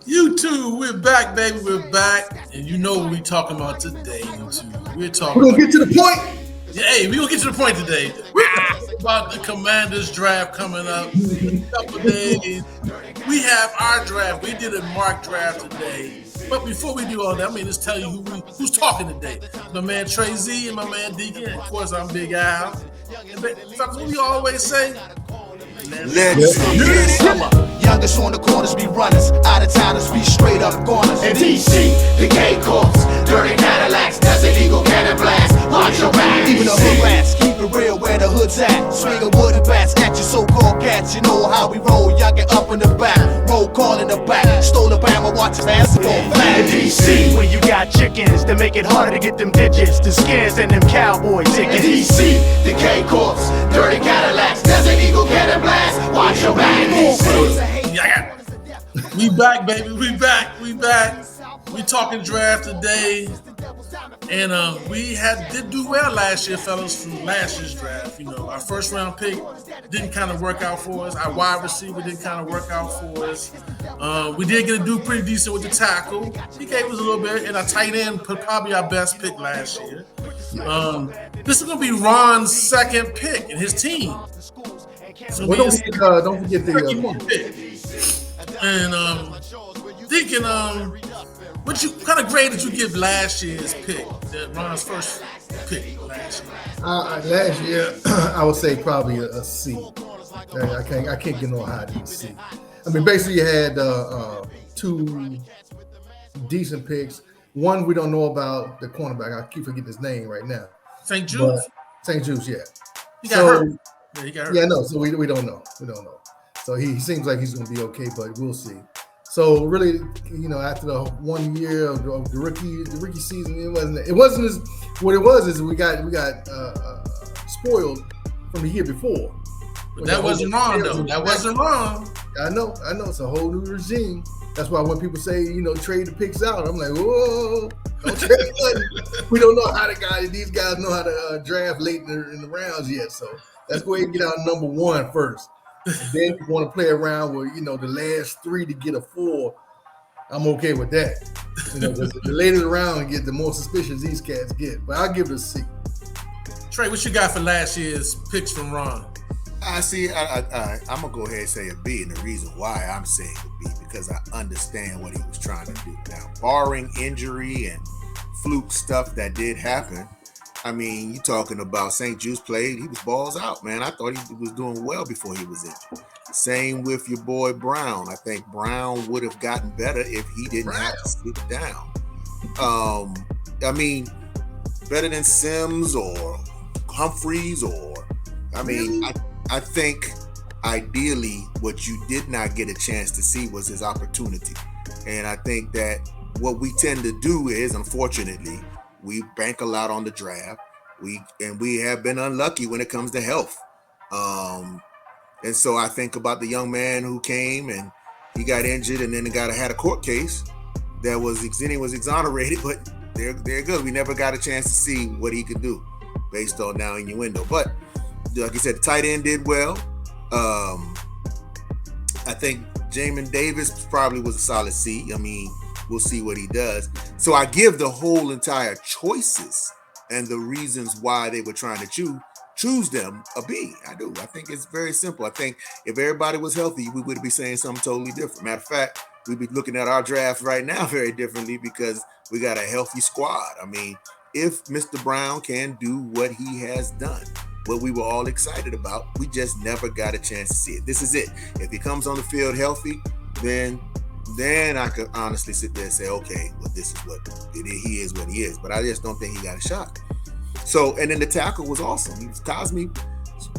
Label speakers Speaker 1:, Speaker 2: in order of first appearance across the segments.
Speaker 1: YouTube, we're back, baby. We're back. And you know what we're talking about today, YouTube. We're
Speaker 2: We're
Speaker 1: talking
Speaker 2: gonna
Speaker 1: about,
Speaker 2: get to the point.
Speaker 1: yeah, hey, we're going to get to the point today. We're talking about the Commanders draft coming up in a couple days. We have our draft. We did a mock draft today. But before we do all that, let's tell you who's talking today. My man Trey Z and my man Deacon. And of course, I'm Big Al. And fellas, what we always say?
Speaker 3: Let's get it. Youngest on the corners be runners, out of towners be straight up corners.
Speaker 4: In DC, the gay corpse, dirty Cadillacs, Desert Eagle cannon blast. Watch your back.
Speaker 3: Even the hood rats, keep it real where the hood's at. Swinging wooden bats at your so-called cats. You know how we roll, y'all get up in the back. Roll call in the back, stole the Bama, watch his ass fall flat.
Speaker 4: In DC,
Speaker 5: When you got chickens that make it harder to get them digits, the skins and them cowboy
Speaker 4: in
Speaker 5: tickets.
Speaker 4: DC, the gay corpse, dirty Cadillacs, Desert Eagle cannon blast. Watch your back. In DC.
Speaker 1: Yeah. We back, baby. We back. We talking draft today. And we did do well last year, fellas, from last year's draft. You know, our first round pick didn't kind of work out for us. Our wide receiver didn't kind of work out for us. We did get to do pretty decent with the tackle. He gave us a little bit. And our tight end probably our best pick last year. This is going to be Ron's second pick in his team. So
Speaker 2: Well, don't forget the
Speaker 1: pick. And Deacon, what kind of grade did you give last year's pick? Ron's first pick last year.
Speaker 2: last year. I would say probably a C. I can't get no higher than a C. I mean, basically you had two decent picks. One we don't know about, the cornerback. I keep forgetting his name right now.
Speaker 1: St. Jude's.
Speaker 2: St. Jude's, yeah.
Speaker 1: He got hurt. Yeah, he got hurt.
Speaker 2: Yeah, no. So we don't know. We don't know. So he seems like he's going to be okay, but we'll see. So really, after the 1 year of the rookie season, it wasn't as what it was is we got spoiled from the year before.
Speaker 1: But that wasn't wrong though. That wasn't wrong.
Speaker 2: I know. It's a whole new regime. That's why when people say trade the picks out, I'm like, whoa, don't trade nothing. We don't know how these guys know how to draft late in the rounds yet. So let's go ahead and get out number one first. And then you want to play around with, the last three to get a 4. I'm okay with that. The later the round get, the more suspicious these cats get. But I'll give it a C.
Speaker 1: Trey, what you got for last year's picks from Ron?
Speaker 3: I'm gonna go ahead and say a B, and the reason why I'm saying a B because I understand what he was trying to do. Now, barring injury and fluke stuff that did happen, I mean, you talking about St. Jude's played, he was balls out, man. I thought he was doing well before he was injured. Same with your boy Brown. I think Brown would have gotten better if he didn't have to sit down. I mean, better than Sims or Humphreys I think ideally what you did not get a chance to see was his opportunity. And I think that what we tend to do is, unfortunately, we bank a lot on the draft. We have been unlucky when it comes to health. And so I think about the young man who came and he got injured and then had a court case that was exonerated, but they're good. We never got a chance to see what he could do based on now innuendo. But like I said, the tight end did well. I think Jamin Davis probably was a solid C. I mean, we'll see what he does. So I give the whole entire choices and the reasons why they were trying to choose them a B. I do. I think it's very simple. I think if everybody was healthy, we would be saying something totally different. Matter of fact, we'd be looking at our draft right now very differently because we got a healthy squad. I mean, if Mr. Brown can do what he has done, what we were all excited about, we just never got a chance to see it. This is it. If he comes on the field healthy, then I could honestly sit there and say, okay, well, this is what he is what he is. But I just don't think he got a shot. So, and then the tackle was awesome. He was Cosme.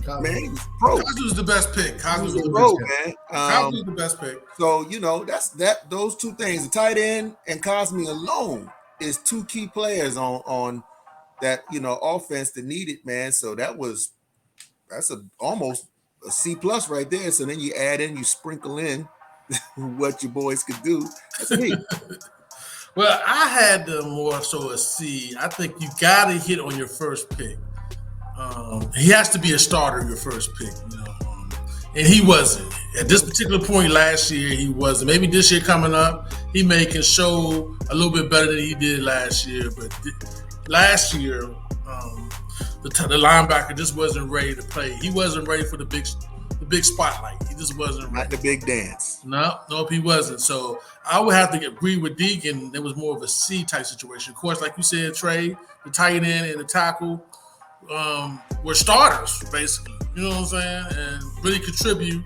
Speaker 3: Man, he was pro.
Speaker 1: Cosme was the best pick. Cosme was the
Speaker 3: pro,
Speaker 1: best
Speaker 3: man.
Speaker 1: Cosme was the best pick.
Speaker 3: So, that's those two things. The tight end and Cosme alone is two key players on that, offense that needed, man. So that's almost a C plus right there. So then you sprinkle in what your boys could do. That's me.
Speaker 1: Well, I had more so a C. I think you got to hit on your first pick. He has to be a starter, your first pick. And he wasn't. At this particular point last year, he wasn't. Maybe this year coming up, he can show a little bit better than he did last year. But last year, the linebacker just wasn't ready to play. He wasn't ready for the big spotlight. He just wasn't ready.
Speaker 3: Not the big dance.
Speaker 1: Nope, he wasn't. So I would have to agree with Deacon. It was more of a C type situation. Of course, like you said, Trey, the tight end and the tackle were starters, basically. You know what I'm saying? And really contribute.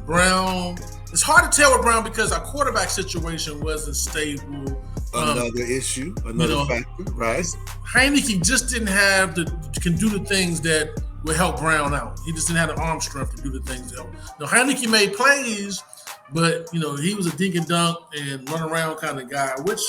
Speaker 1: Brown, it's hard to tell with Brown because our quarterback situation wasn't stable.
Speaker 3: Another issue, another factor, right?
Speaker 1: Heineke just didn't have can do the things that would help Brown out. He just didn't have the arm strength to do the things that help. Now, Heineke made plays, but he was a dink and dunk and run around kind of guy, which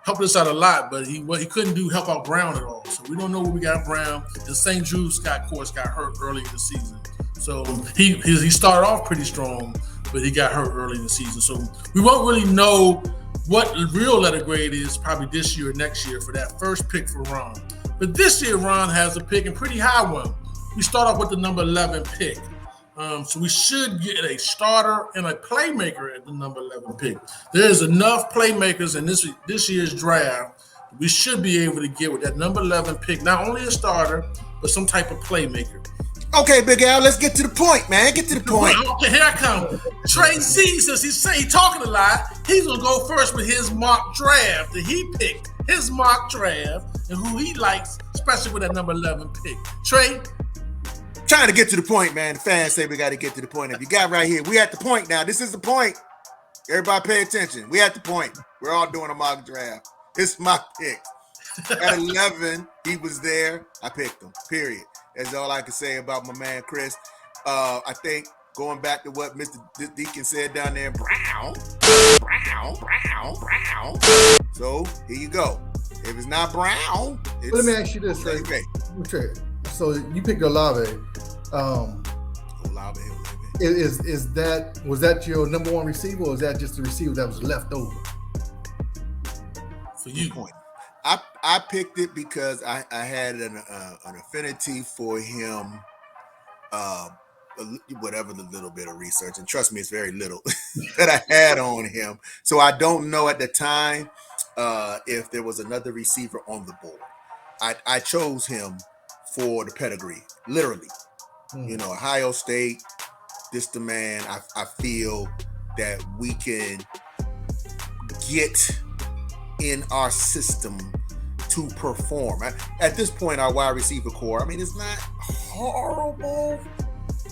Speaker 1: helped us out a lot, but he couldn't help out Brown at all. So we don't know what we got Brown. And St. Jude's got hurt early in the season. So he started off pretty strong, but he got hurt early in the season. So we won't really know what the real letter grade is probably this year or next year for that first pick for Ron. But this year, Ron has a pick, and pretty high one. We start off with the number 11 pick. So we should get a starter and a playmaker at the number 11 pick. There's enough playmakers in this year's draft. We should be able to get with that number 11 pick, not only a starter, but some type of playmaker.
Speaker 3: Okay, Big Al, let's get to the point, man. Get to the point.
Speaker 1: Okay, here I come. Trey C, since he's talking a lot, he's going to go first with his mock draft that he picked, his mock draft, and who he likes, especially with that number 11 pick. Trey?
Speaker 3: Trying to get to the point, man. The fans say we got to get to the point. If you got right here, we at the point now. This is the point. Everybody pay attention. We at the point. We're all doing a mock draft. It's my pick. At 11, he was there. I picked him, period. That's all I can say about my man, Chris. I think going back to what Mr. Deacon said down there, Brown. So here you go. If it's not Brown, it's
Speaker 2: let me ask you this, Trey. So you picked Olave.
Speaker 3: Olave.
Speaker 2: Was that your number one receiver, or is that just the receiver that was left over?
Speaker 1: For you.
Speaker 3: I picked it because I had an affinity for him, whatever the little bit of research, and trust me, it's very little that I had on him. So I don't know at the time if there was another receiver on the board. I chose him for the pedigree, literally. Ohio State, this the man. I feel that we can get in our system to perform. At this point, our wide receiver core, it's not horrible,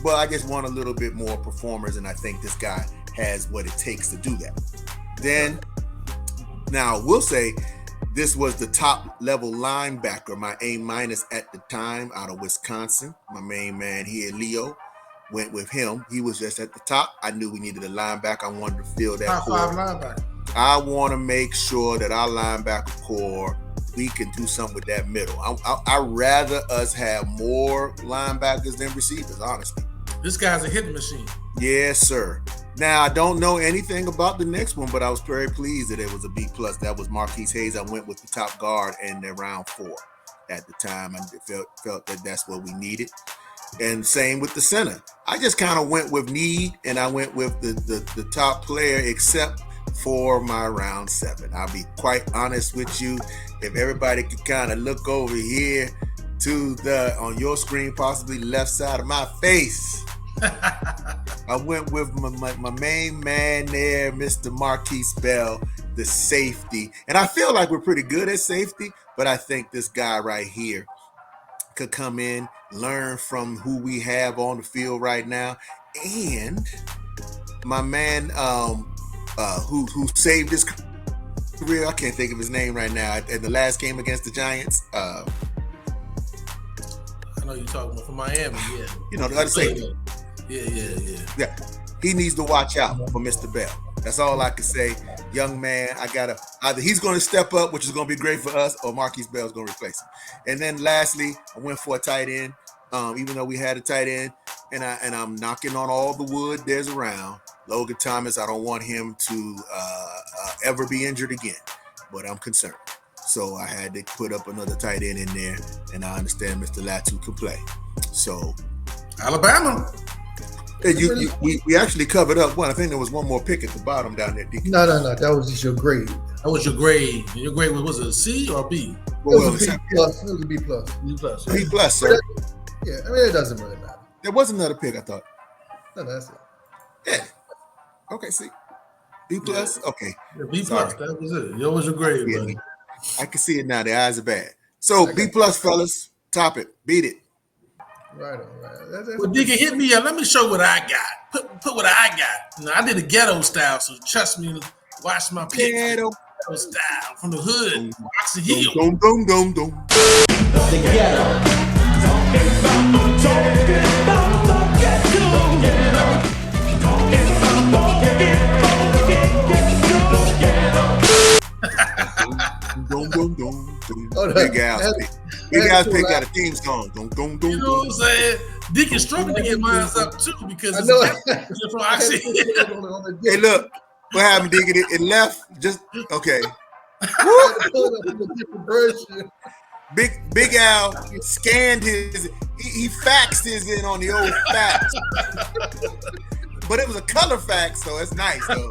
Speaker 3: but I just want a little bit more performers, and I think this guy has what it takes to do that. Then, now we'll say this was the top level linebacker, my A- at the time, out of Wisconsin. My main man here, Leo, went with him. He was just at the top. I knew we needed a linebacker. I wanted to fill that
Speaker 1: top
Speaker 3: core.
Speaker 1: 5 linebacker.
Speaker 3: I want to make sure that our linebacker core, we can do something with that middle. I'd rather us have more linebackers than receivers, honestly.
Speaker 1: This guy's a hitting machine.
Speaker 3: Yes, sir. Now, I don't know anything about the next one, but I was very pleased that it was a B+. That was Marquis Hayes. I went with the top guard in round 4 at the time. I felt that that's what we needed. And same with the center. I just kind of went with need, and I went with the top player, except for my round 7. I'll be quite honest with you. If everybody could kind of look over here to on your screen, possibly left side of my face, I went with my main man there, Mr. Marquis Bell, the safety. And I feel like we're pretty good at safety, but I think this guy right here could come in, learn from who we have on the field right now. And my man who saved his career, I can't think of his name right now, in the last game against the Giants.
Speaker 1: I know you're talking about from Miami, yeah.
Speaker 3: The other safety. Yeah. He needs to watch out for Mr. Bell. That's all I can say. Young man, either he's going to step up, which is going to be great for us, or Marquis Bell is going to replace him. And then lastly, I went for a tight end, even though we had a tight end, and I'm knocking on all the wood there's around. Logan Thomas, I don't want him to ever be injured again, but I'm concerned. So I had to put up another tight end in there, and I understand Mr. Latu can play. So
Speaker 1: Alabama.
Speaker 3: Hey, we actually covered up one. I think there was one more pick at the bottom down there, Deacon.
Speaker 2: No. That was just your grade.
Speaker 1: That was your grade. And your grade was it a C or a B?
Speaker 2: It was a B plus. It was a B plus.
Speaker 1: B plus.
Speaker 3: B plus, sir.
Speaker 2: Yeah, I mean, it doesn't really matter.
Speaker 3: There was another pick, I thought.
Speaker 2: No, that's it.
Speaker 3: Yeah. Okay, see. B plus?
Speaker 1: Yeah.
Speaker 3: Okay.
Speaker 1: Yeah, B plus. That was it. That was your grade, buddy.
Speaker 3: I can see it now. The eyes are bad. So B plus, fellas. Top it. Beat it.
Speaker 2: Right on, right.
Speaker 1: Well, Deacon, hit me up. Let me show what I got. Put what I got. Now, I did a ghetto style, so trust me. Watch my pick. Ghetto style from the hood. Oxy Hill.
Speaker 3: Dum, dum, dum, dum.
Speaker 4: The ghetto. Big Al's pick. Big Al's pick got a theme song.
Speaker 1: You know what I'm saying? Deacon struggling to get mine up too because
Speaker 2: I know.
Speaker 1: it's from Oxy Hill.
Speaker 3: Hey, look. What happened, Deacon? It left. Just okay. Big Al scanned his. He faxed his in on the old fax. But it was a color fax, so it's nice though.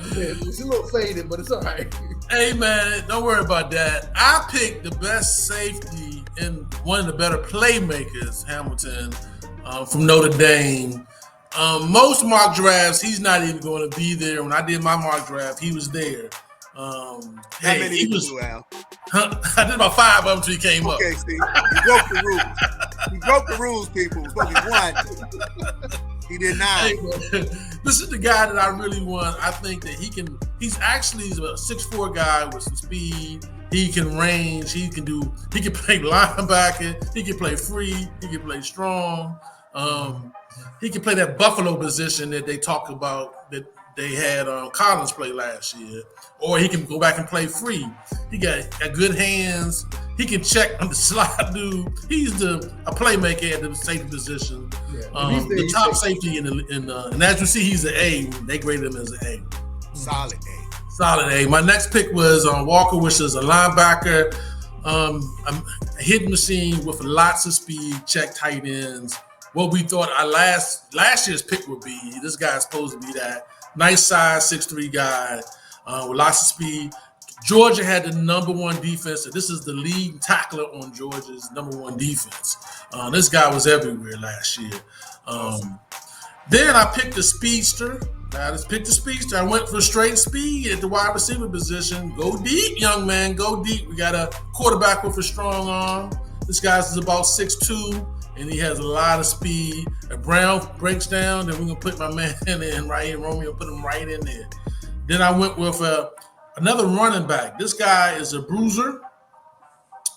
Speaker 2: It's a little faded, but it's all right.
Speaker 1: Hey man, don't worry about that. I picked the best safety and one of the better playmakers, Hamilton, from Notre Dame. Most mock drafts, he's not even going to be there. When I did my mock draft, he was there.
Speaker 3: How many did you do, Al?
Speaker 1: I did about 5 of them until he came up.
Speaker 3: Okay, see, he broke the rules. He broke the rules, people. It was supposed to be 1. He did 9.
Speaker 1: Hey, this is the guy that I really want. I think that he's a 6'4" guy with some speed. He can range. He can play linebacker. He can play free. He can play strong. He can play that Buffalo position that they talk about that they had Collins play last year. Or he can go back and play free. He got good hands. He can check on the slide dude. He's a playmaker at the safety position.
Speaker 2: Yeah.
Speaker 1: The top safety and as you see, he's an A. They graded him as an A.
Speaker 3: Solid A.
Speaker 1: Solid A. My next pick was Walker, which is a linebacker. A hitting machine with lots of speed, check tight ends. What we thought our last year's pick would be. This guy's supposed to be that nice size 6'3" guy with lots of speed. Georgia had the number 1 defense. And this is the lead tackler on Georgia's number 1 defense. This guy was everywhere last year. Then I picked the speedster. I went for straight speed at the wide receiver position. Go deep, young man. Go deep. We got a quarterback with a strong arm. This guy's about 6'2", and he has a lot of speed. If Brown breaks down, then we're going to put my man in right here. Romeo, put him right in there. Then I went with another running back. This guy is a bruiser,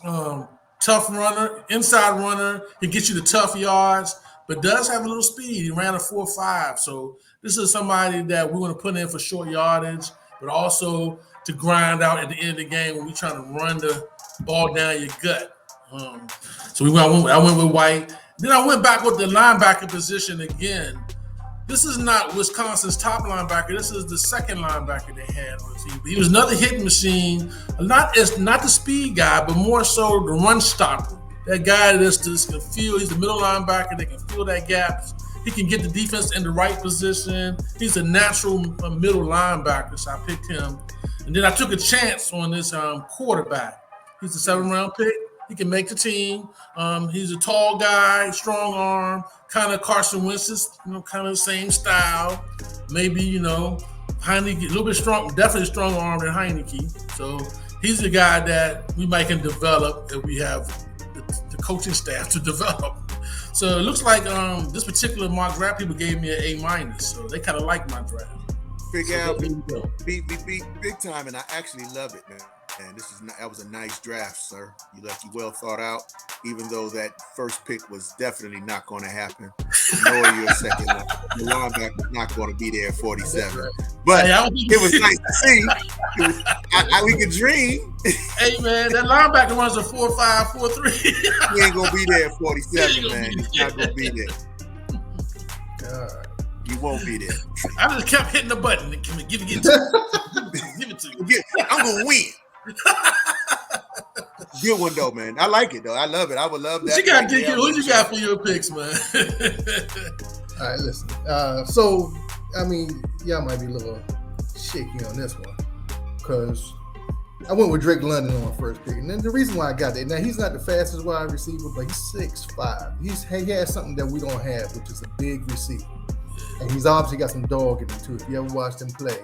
Speaker 1: tough runner, inside runner. He gets you the tough yards, but does have a little speed. He ran a 4.5. So this is somebody that we want to put in for short yardage, but also to grind out at the end of the game when we're trying to run the ball down your gut. So I went with White. Then I went back with the linebacker position again. This is not Wisconsin's top linebacker. This is the second linebacker they had on the team. He was another hitting machine. Not the speed guy, but more so the run stopper. That guy that just can feel. He's the middle linebacker. They can fill that gap. He can get the defense in the right position. He's a natural middle linebacker, so I picked him. And then I took a chance on this quarterback. He's a 7th-round pick. He can make the team. He's a tall guy, strong arm, kind of Carson Wentz's, kind of the same style. Maybe, Heineke, a little bit strong, definitely strong arm than Heineke. So he's the guy that we might can develop if we have the coaching staff to develop. So it looks like this particular mock draft people gave me an A-, so they kind of like my draft.
Speaker 3: Big Al, big time, and I actually love it, man. And that was a nice draft, sir. You well thought out, even though that first pick was definitely not going to happen. Nor your second one. The linebacker was not going to be there at 47. But it was nice to see. We could dream.
Speaker 1: Hey, man, that linebacker runs a 4.5, 4.3.
Speaker 3: He ain't going to be there at 47, man. He's not going to be there. You won't be there.
Speaker 1: I just kept hitting the button. Give it to you.
Speaker 3: I'm going to win. Good one though, man. I like it though. I love it. I would love that.
Speaker 1: Who you got for your picks, man?
Speaker 2: All right, listen. So, I mean, y'all might be a little shaky on this one because I went with Drake London on my first pick. And then the reason why I got that, now he's not the fastest wide receiver, but he's 6'5". He has something that we don't have, which is a big receiver. And he's obviously got some dog in him too. If you ever watched him play,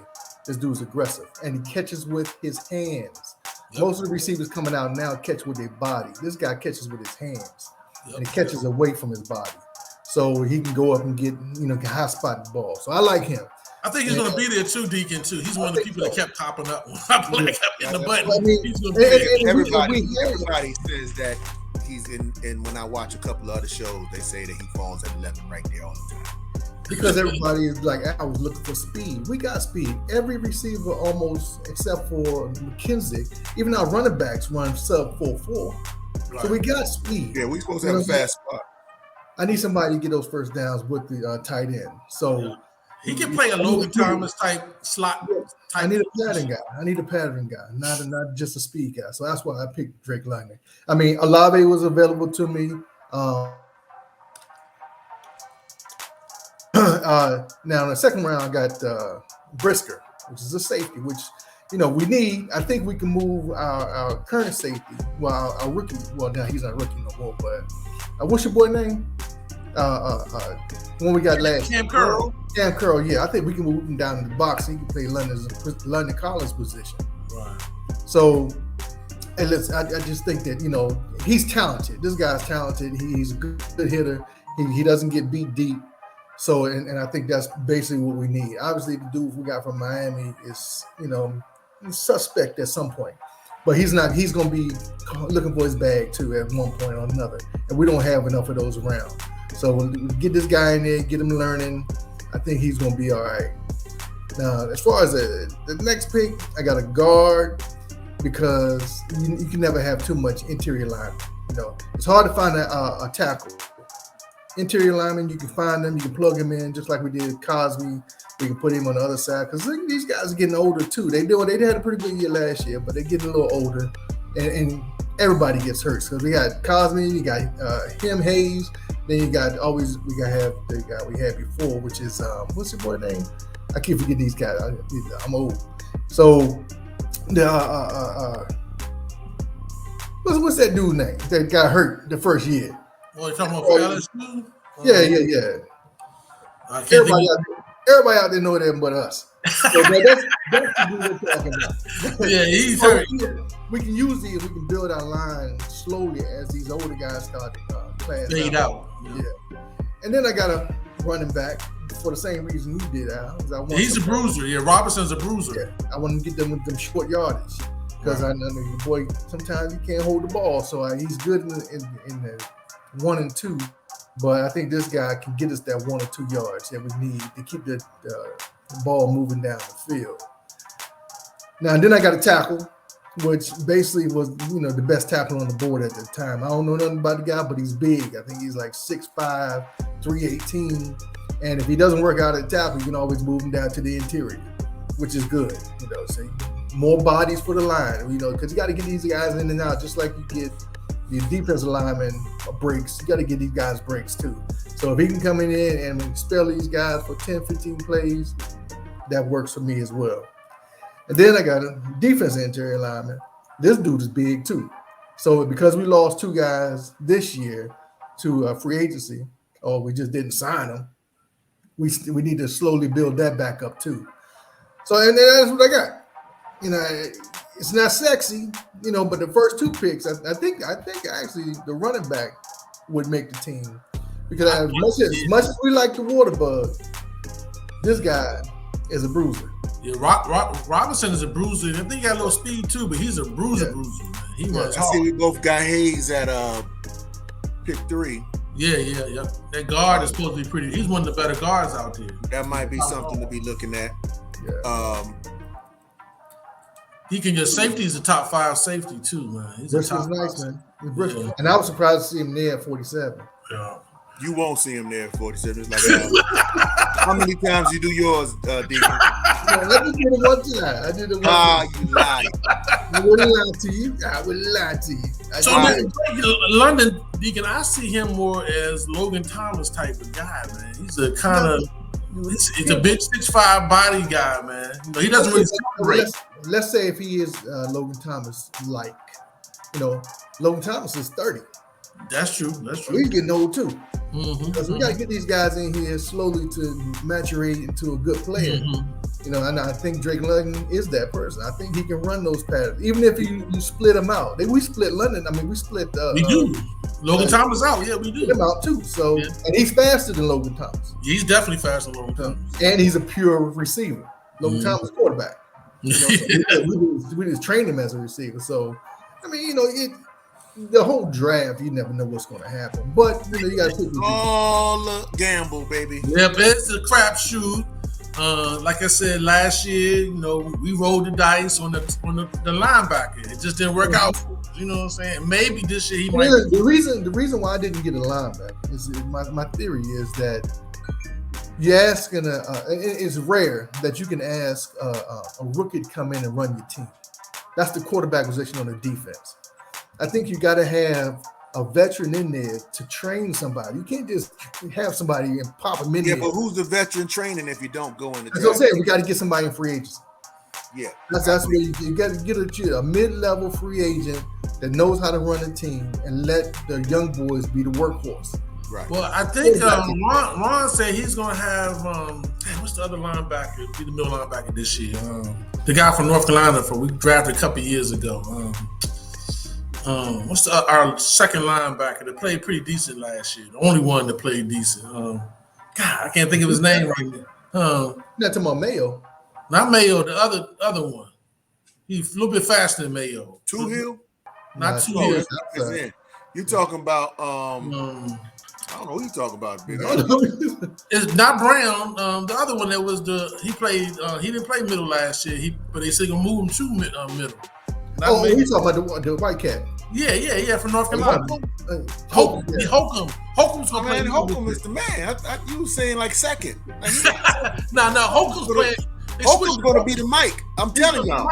Speaker 2: this dude's aggressive. And he catches with his hands. Yep. Most of the receivers coming out now catch with their body. This guy catches with his hands. Yep. And he catches away from his body. So he can go up and get, high spot the ball. So I like him.
Speaker 1: I think he's going to be there too, Deacon, too. He's one of the people that kept popping up when I kept hitting the button. He's gonna be
Speaker 3: everybody says that he's in, and when I watch a couple of other shows, they say that he falls at 11 right there all the time.
Speaker 2: Because everybody is like, I was looking for speed. We got speed. Every receiver almost, except for McKenzie, even our running backs run sub 4.4. Right. So we got speed.
Speaker 3: Yeah, we supposed to have a fast spot.
Speaker 2: I need somebody to get those first downs with the tight end. So
Speaker 1: he can play a Logan Thomas type slot.
Speaker 2: I need a pattern guy. Not just a speed guy. So that's why I picked Drake London. I mean, Olave was available to me. Now in the second round, I got Brisker, which is a safety, which we need. I think we can move our current safety. Well, our rookie. Well, now he's not a rookie no more. But what's your boy name? When we got last
Speaker 1: Cam Curl.
Speaker 2: Cam Curl, yeah. I think we can move him down in the box. He can play London Collins position.
Speaker 1: Right.
Speaker 2: So, and I just think that he's talented. This guy's talented. He's a good hitter. He doesn't get beat deep. So, and I think that's basically what we need. Obviously, the dude we got from Miami is, suspect at some point. But he's not. He's going to be looking for his bag, too, at one point or another. And we don't have enough of those around. So, we'll get this guy in there, get him learning. I think he's going to be all right. Now, as far as the next pick, I got a guard because you can never have too much interior lineman. It's hard to find a tackle. Interior linemen, you can find them, you can plug them in, just like we did Cosby. We can put him on the other side because these guys are getting older too. They had a pretty good year last year, but they're getting a little older, and everybody gets hurt. So we got Cosby, you got him, Hayes, then we gotta have the guy we had before, which is what's your boy name? I keep forgetting these guys. I'm old. So the what's that dude's name that got hurt the first year?
Speaker 1: Oh, you're talking about LSU?
Speaker 2: Yeah. Everybody out there know them but us. So that's the dude we're talking about.
Speaker 1: Yeah, he's hurt.
Speaker 2: We can use these. We can build our line slowly as these older guys start playing.
Speaker 1: Fade out.
Speaker 2: Yeah. And then I got a running back for the same reason you did, Al.
Speaker 1: He's a bruiser. Yeah, Robinson's a bruiser.
Speaker 2: Yeah, I want to get them with them short yardage because I know your boy sometimes he can't hold the ball. So he's good in the 1 and 2, but I think this guy can get us that 1 or 2 yards that we need to keep the ball moving down the field. Now, and then I got a tackle, which basically was, the best tackle on the board at the time. I don't know nothing about the guy, but he's big. I think he's like 6'5", 318. And if he doesn't work out at tackle, you can always move him down to the interior, which is good. So more bodies for the line, because you got to get these guys in and out, just like you get the defensive linemen breaks. You got to get these guys breaks too. So if he can come in and spell these guys for 10, 15 plays, that works for me as well. And then I got a defensive interior lineman. This dude is big too. So because we lost 2 guys this year to free agency, or we just didn't sign them, we need to slowly build that back up too. So and that's what I got. It's not sexy, but the first 2 picks, I think actually the running back would make the team because as much as we like the water bug, this guy is a bruiser.
Speaker 1: Yeah, Robinson is a bruiser. I think he got a little speed too, but he's a bruiser, man. He runs hard.
Speaker 3: I see we both got Hayes at pick 3.
Speaker 1: Yeah. That guard is supposed to be pretty. He's one of the better guards out there.
Speaker 3: That might be something to be looking at.
Speaker 2: Yeah.
Speaker 1: He can get safety. He's a top 5 safety too, man. He's a top
Speaker 2: nice,
Speaker 1: 5.
Speaker 2: Man.
Speaker 1: Yeah.
Speaker 2: And I was surprised to see him there at 47.
Speaker 1: Yeah.
Speaker 3: You won't see him there at 47. It's like, how many times you do yours, Deacon?
Speaker 2: I just did it one time. I did it one time.
Speaker 3: You lied.
Speaker 2: I wouldn't lie to you. I would lie to you.
Speaker 1: So London, Deacon, I see him more as Logan Thomas type of guy, man. He's a kind of he's a big 6'5" body guy, man. You know, he doesn't really separate.
Speaker 2: Let's say if he is Logan Thomas, like, you know, Logan Thomas is 30.
Speaker 1: That's true. That's true.
Speaker 2: He's getting old too. Because we got to get these guys in here slowly to maturate into a good player. You know, and I think Drake London is that person. I think he can run those patterns, even if you split them out. We split London. I mean, we split.
Speaker 1: We do. Logan Thomas out. Yeah, we do.
Speaker 2: Split him out too. So, and he's faster than Logan Thomas.
Speaker 1: He's definitely faster than Logan Thomas.
Speaker 2: And he's a pure receiver. Logan Thomas quarterback. You know, so we just trained him as a receiver. So, I mean, you know, the whole draft, you never know what's going to happen. But you know, you got to pick
Speaker 3: all a gamble, baby.
Speaker 1: Yep, it's a crapshoot. Like I said last year, you know, we rolled the dice on the linebacker. It just didn't work out for us. You know what I'm saying? Maybe this year he might.
Speaker 2: The reason why I didn't get a linebacker is my theory is that you're asking it's rare that you can ask a rookie to come in and run your team. That's the quarterback position on the defense. I think you got to have a veteran in there to train somebody. You can't just have somebody and pop them in there.
Speaker 3: Yeah, but who's the veteran training if you don't go in the
Speaker 2: That's what I'm saying. We got to get somebody in free agency.
Speaker 3: Yeah.
Speaker 2: That's where you got to get a mid-level free agent that knows how to run a team and let the young boys be the workhorse.
Speaker 3: Right.
Speaker 1: Well, I think Ron said he's going to have what's the other linebacker? Be the middle linebacker this year. The guy from North Carolina we drafted a couple years ago. What's our second linebacker that played pretty decent last year? The only one that played decent. God, I can't think of his name right now.
Speaker 2: Not talking about Mayo.
Speaker 1: Not Mayo, the other one. He's a little bit faster than Mayo.
Speaker 3: Two Hill?
Speaker 1: Not Two Hill.
Speaker 3: You talking about I don't know who you talking about, big.
Speaker 1: It's not Brown. The other one that was he didn't play middle last year. But they said gonna move him to middle.
Speaker 2: You talking about the white cat?
Speaker 1: Yeah, from North Carolina. Holcomb's gonna play.
Speaker 3: Holcomb is the man. You was saying like second.
Speaker 1: No, Holcomb's playing.
Speaker 3: Holcomb's gonna be the Mike. I'm telling y'all.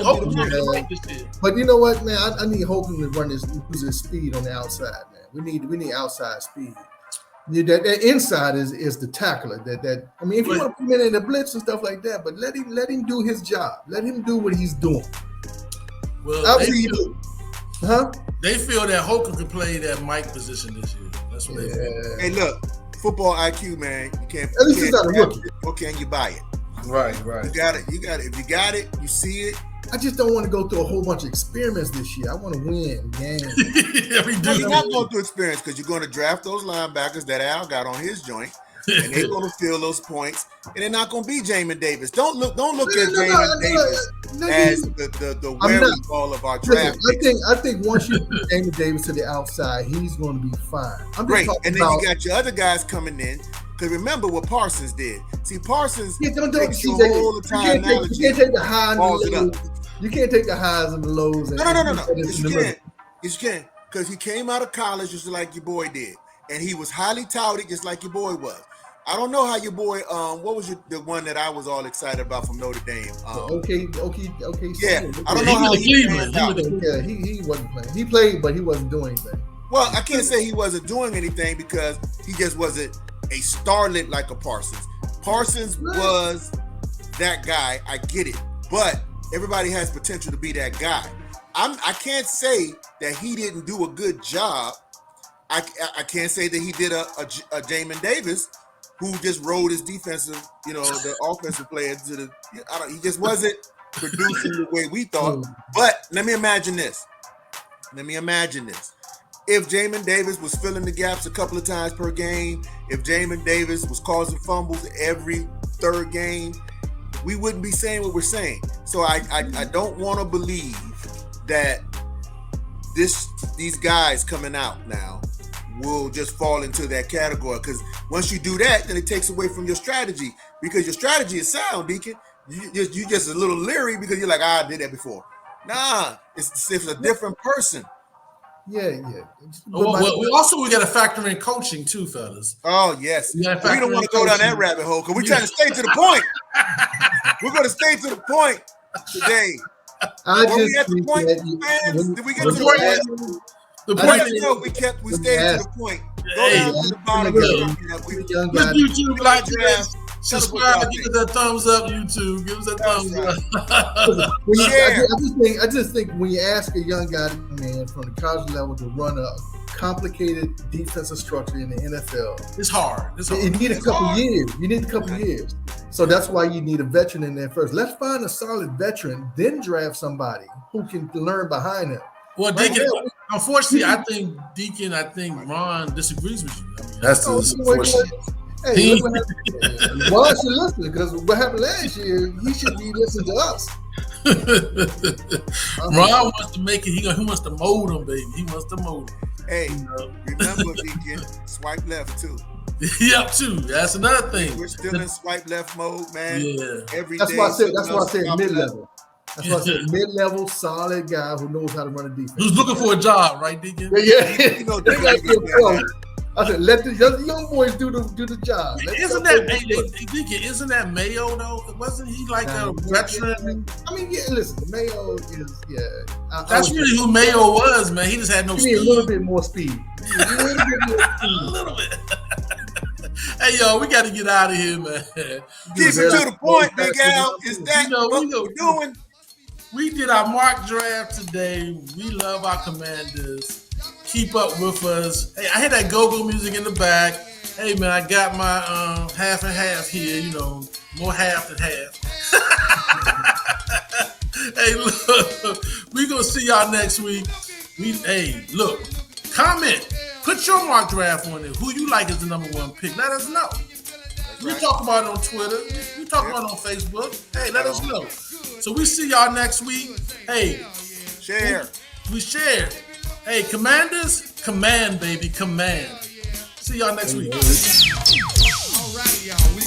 Speaker 1: Holcomb's gonna be the Mike this year.
Speaker 2: But you know what, man? I need Holcomb to use his speed on the outside, man. We need outside speed. That inside is the tackler. I mean, if you want to put him in the blitz and stuff like that, but let him do his job. Let him do what he's doing.
Speaker 1: Well, they feel that Holcomb can play that Mike position this year. That's what they feel.
Speaker 3: Hey, look, football IQ, man. You can't.
Speaker 2: At least he's not a rookie.
Speaker 3: Or can you buy it?
Speaker 1: Right.
Speaker 3: You got it. If you got it, you see it.
Speaker 2: I just don't want to go through a whole bunch of experiments this year. I want to win games.
Speaker 3: You're not going through experience because you're going to draft those linebackers that Al got on his joint, and they're going to fill those points, and they're not going to be Jamin Davis. Don't look at Jamin Davis as the wherewithal of our draft.
Speaker 2: I think once you put Jamin Davis to the outside, he's going to be fine.
Speaker 3: Great, and then you got your other guys coming in. Because remember what Parsons did. See, Parsons takes your whole time analogy.
Speaker 2: You can't take the high and the lows. You can't take the highs and the lows.
Speaker 3: No. Yes, you can. Because he came out of college just like your boy did. And he was highly touted just like your boy was. I don't know how your boy, what was the one that I was all excited about from Notre Dame?
Speaker 2: Okay.
Speaker 3: Yeah, I don't know how he
Speaker 2: wasn't playing. He played, but he wasn't doing anything.
Speaker 3: Well, I can't say he wasn't doing anything because he just wasn't a starlet like a Parsons. Parsons was that guy. I get it, but everybody has potential to be that guy. I can't say that he didn't do a good job. I can't say that he did a Jamin Davis who just rode his defensive, the offensive player to the. He just wasn't producing the way we thought. But let me imagine this. If Jamin Davis was filling the gaps a couple of times per game, if Jamin Davis was causing fumbles every third game, we wouldn't be saying what we're saying. So I don't want to believe that these guys coming out now will just fall into that category. Because once you do that, then it takes away from your strategy. Because your strategy is sound, Deacon. You just a little leery because you're like, I did that before. Nah, it's a different person.
Speaker 2: Yeah.
Speaker 1: Well, we got to factor in coaching too, fellas.
Speaker 3: Oh yes, we don't want to go down that rabbit hole because we're trying to stay to the point. We're going to stay to the point today. We at the point, fans? Did we get to the point? We stayed to the point. Go
Speaker 1: Hey,
Speaker 3: down to the bottom.
Speaker 2: Young
Speaker 1: Good
Speaker 2: guy.
Speaker 1: YouTube, like
Speaker 3: Draft.
Speaker 1: this,
Speaker 3: Tell us what
Speaker 1: subscribe,
Speaker 3: y'all
Speaker 1: give us that thumbs up, YouTube. Give us that
Speaker 3: That's
Speaker 1: thumbs
Speaker 3: right.
Speaker 1: up.
Speaker 2: When you-
Speaker 3: Share.
Speaker 2: I just think when you ask a young guy to come in from the college level to run a complicated defensive structure in the NFL,
Speaker 1: It's hard. It's hard.
Speaker 2: you need a couple
Speaker 3: hard.
Speaker 2: years. You need a couple years. So that's why you need a veteran in there first. Let's find a solid veteran, then draft somebody who can learn behind him.
Speaker 1: Well,
Speaker 2: Right
Speaker 1: Deacon,
Speaker 2: now,
Speaker 1: unfortunately, I think Ron disagrees with you. I mean, that's
Speaker 2: Oh,
Speaker 1: the
Speaker 2: wait,
Speaker 1: unfortunate.
Speaker 2: hey,
Speaker 1: He-
Speaker 2: look what happened. Well, I should listen because what happened last year, he should be listening to us.
Speaker 1: Ron wants to make it. He wants to mold him, baby. He wants to mold him.
Speaker 3: Hey,
Speaker 1: You know?
Speaker 3: remember, Deacon, swipe left too.
Speaker 1: Yep, too. That's another thing.
Speaker 3: We're still in swipe left mode, man.
Speaker 1: Yeah.
Speaker 3: Every
Speaker 2: That's
Speaker 3: day
Speaker 2: why I said.
Speaker 3: something
Speaker 2: That's why I
Speaker 3: else
Speaker 2: said
Speaker 3: popping up.
Speaker 2: mid-level. That's why I said mid-level, solid guy who knows how to run a defense.
Speaker 1: Who's looking for a job, right, Deacon?
Speaker 2: Yeah.
Speaker 3: You know,
Speaker 2: They gotta
Speaker 3: Deacon,
Speaker 2: be a pro. I said, let the young boys do the job. Let
Speaker 1: Isn't
Speaker 2: them
Speaker 1: that
Speaker 2: do it.
Speaker 1: Deacon? Isn't that Mayo though? Wasn't he like
Speaker 2: Nah,
Speaker 1: a veteran?
Speaker 2: I mean, yeah. Listen, the Mayo is
Speaker 1: That's really who Mayo was, man. He just had no
Speaker 2: You need
Speaker 1: speed.
Speaker 2: a little bit more speed. You need a little bit more
Speaker 1: A
Speaker 2: speed.
Speaker 1: little bit. Hey, yo, we got to get out of here, man.
Speaker 3: keep it to the point, Big Al. Is that
Speaker 1: You know,
Speaker 3: what
Speaker 1: we go-
Speaker 3: we're doing?
Speaker 1: We did our mock draft today. We love our Commanders. Keep up with us. Hey, I hear that go-go music in the back. Hey, man, I got my half and half here. You know, more half than half. Hey, look, we gonna see y'all next week. Hey, look, comment. Put your mock draft on it. Who you like is the number one pick. Let us know. We
Speaker 3: right.
Speaker 1: talk about it on Twitter. We talk about it on Facebook. Hey, let us know. So we see y'all next week. Hey,
Speaker 3: Share.
Speaker 1: we share. Hey, Commanders, command, baby, command. See y'all next week.
Speaker 4: Alrighty, y'all. We